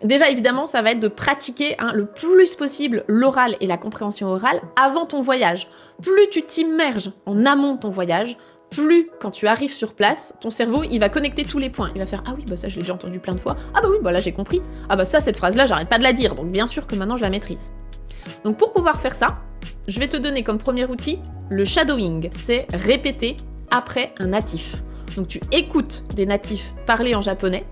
Déjà, évidemment, ça va être de pratiquer le plus possible l'oral et la compréhension orale avant ton voyage. Plus tu t'immerges en amont de ton voyage, plus quand tu arrives sur place, ton cerveau, il va connecter tous les points. Il va faire « Ah oui, bah ça, je l'ai déjà entendu plein de fois. Ah bah oui, bah là, j'ai compris. Ah bah ça, cette phrase-là, j'arrête pas de la dire. Donc bien sûr que maintenant, je la maîtrise. » Donc pour pouvoir faire ça, je vais te donner comme premier outil le shadowing. C'est répéter après un natif. Donc tu écoutes des natifs parler en japonais,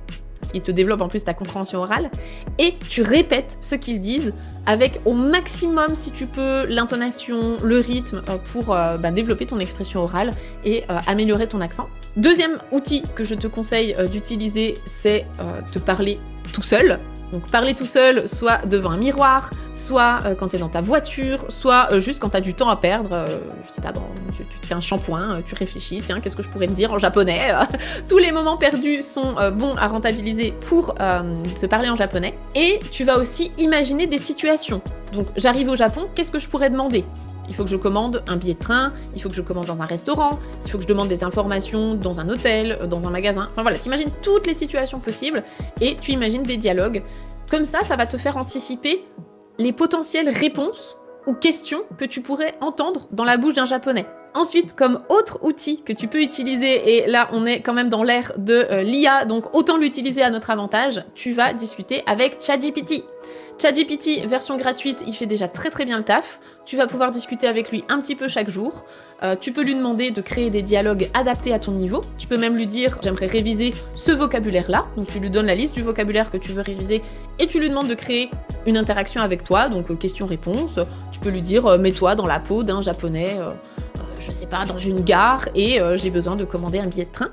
ce qui te développe en plus ta compréhension orale, et tu répètes ce qu'ils disent avec au maximum, si tu peux, l'intonation, le rythme pour développer ton expression orale et améliorer ton accent. Deuxième outil que je te conseille d'utiliser, c'est te parler tout seul. Donc parler tout seul, soit devant un miroir, soit quand tu es dans ta voiture, soit juste quand tu as du temps à perdre, je sais pas, tu te fais un shampoing, tu réfléchis, tiens, qu'est-ce que je pourrais te dire en japonais. Tous les moments perdus sont bons à rentabiliser pour se parler en japonais. Et tu vas aussi imaginer des situations. Donc j'arrive au Japon, qu'est-ce que je pourrais demander ? Il faut que je commande un billet de train, il faut que je commande dans un restaurant, il faut que je demande des informations dans un hôtel, dans un magasin. Enfin voilà, tu imagines toutes les situations possibles et tu imagines des dialogues. Comme ça, ça va te faire anticiper les potentielles réponses ou questions que tu pourrais entendre dans la bouche d'un japonais. Ensuite, comme autre outil que tu peux utiliser, et là on est quand même dans l'ère de l'IA, donc autant l'utiliser à notre avantage, tu vas discuter avec ChatGPT. ChatGPT, version gratuite, il fait déjà très très bien le taf. Tu vas pouvoir discuter avec lui un petit peu chaque jour. Tu peux lui demander de créer des dialogues adaptés à ton niveau. Tu peux même lui dire « j'aimerais réviser ce vocabulaire-là ». Donc tu lui donnes la liste du vocabulaire que tu veux réviser et tu lui demandes de créer une interaction avec toi, donc question-réponse. Tu peux lui dire « mets-toi dans la peau d'un japonais, je sais pas, dans une gare et j'ai besoin de commander un billet de train ».